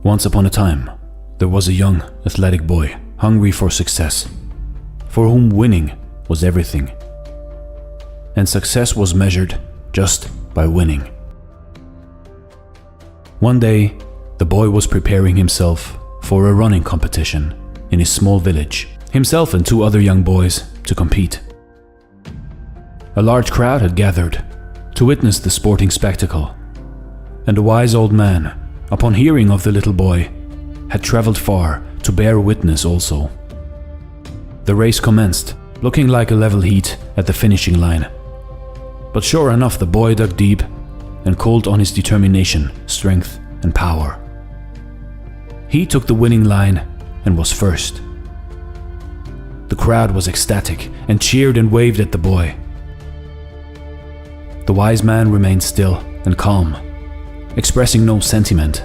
Once upon a time, there was a young, athletic boy, hungry for success, for whom winning was everything. And success was measured just by winning. One day, the boy was preparing himself for a running competition in his small village, himself and 2 other young boys to compete. A large crowd had gathered to witness the sporting spectacle, and a wise old man, upon hearing of the little boy, had traveled far to bear witness also. The race commenced, looking like a level heat at the finishing line. But sure enough, the boy dug deep and called on his determination, strength, and power. He took the winning line and was first. The crowd was ecstatic and cheered and waved at the boy. The wise man remained still and calm, expressing no sentiment.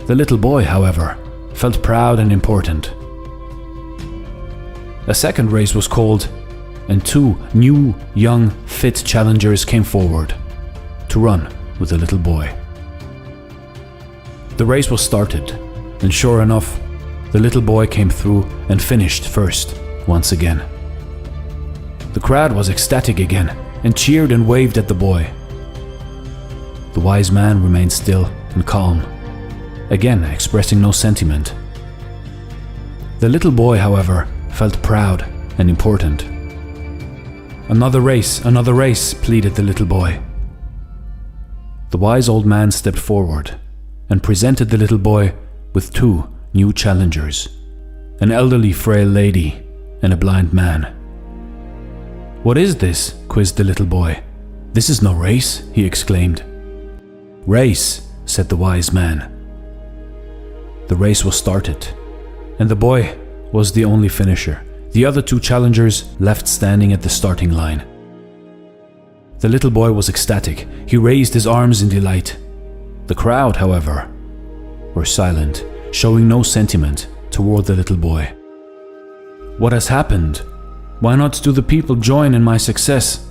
The little boy, however, felt proud and important. A second race was called, and 2 new, young, fit challengers came forward to run with the little boy. The race was started, and sure enough, the little boy came through and finished first once again. The crowd was ecstatic again and cheered and waved at the boy. The wise man remained still and calm, again expressing no sentiment. The little boy, however, felt proud and important. Another race, pleaded the little boy. The wise old man stepped forward and presented the little boy with 2 new challengers, an elderly frail lady and a blind man. "What is this?" quizzed the little boy. "This is no race," he exclaimed. "Race," said the wise man. The race was started, and the boy was the only finisher. The other 2 challengers left standing at the starting line. The little boy was ecstatic. He raised his arms in delight. The crowd, however, were silent, showing no sentiment toward the little boy. "What has happened? Why not do the people join in my success?"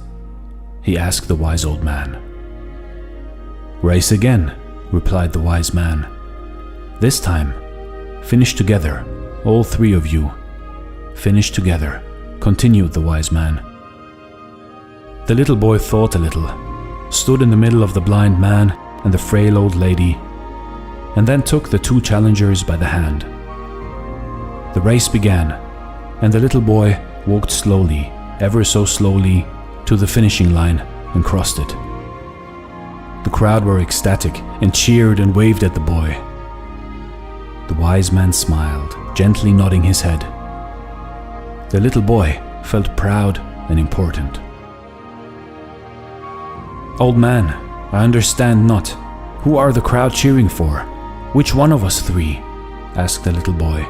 he asked the wise old man. "Race again," replied the wise man. "This time, finish together, all 3 of you. Finish together," continued the wise man. The little boy thought a little, stood in the middle of the blind man and the frail old lady, and then took the 2 challengers by the hand. The race began, and the little boy walked slowly, ever so slowly, to the finishing line and crossed it. The crowd were ecstatic and cheered and waved at the boy. The wise man smiled, gently nodding his head. The little boy felt proud and important. "Old man, I understand not. Who are the crowd cheering for? Which one of us 3? asked the little boy.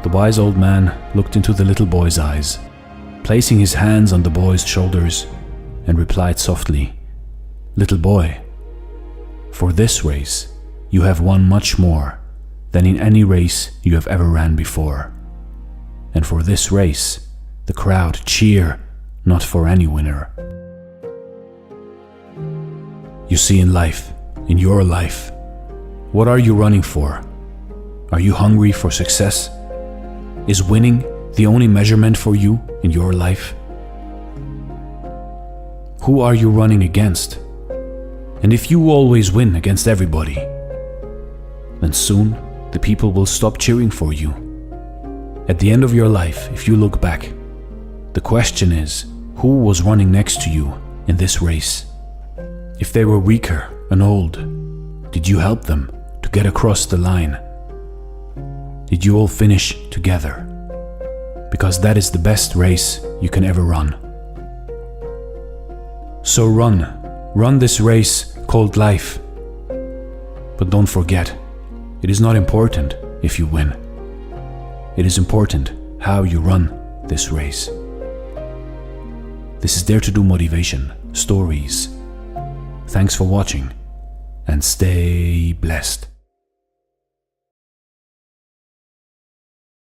The wise old man looked into the little boy's eyes, placing his hands on the boy's shoulders, and replied softly, "Little boy, for this race you have won much more than in any race you have ever ran before. And for this race, the crowd cheer not for any winner." You see, in life, in your life, what are you running for? Are you hungry for success? Is winning the only measurement for you in your life? Who are you running against? And if you always win against everybody, then soon the people will stop cheering for you. At the end of your life, if you look back, the question is, who was running next to you in this race? If they were weaker and old, did you help them to get across the line? Did you all finish together? Because that is the best race you can ever run. So run this race called life. But don't forget, it is not important if you win. It is important how you run this race. This is Dare to Do Motivation Stories. Thanks for watching, and stay blessed.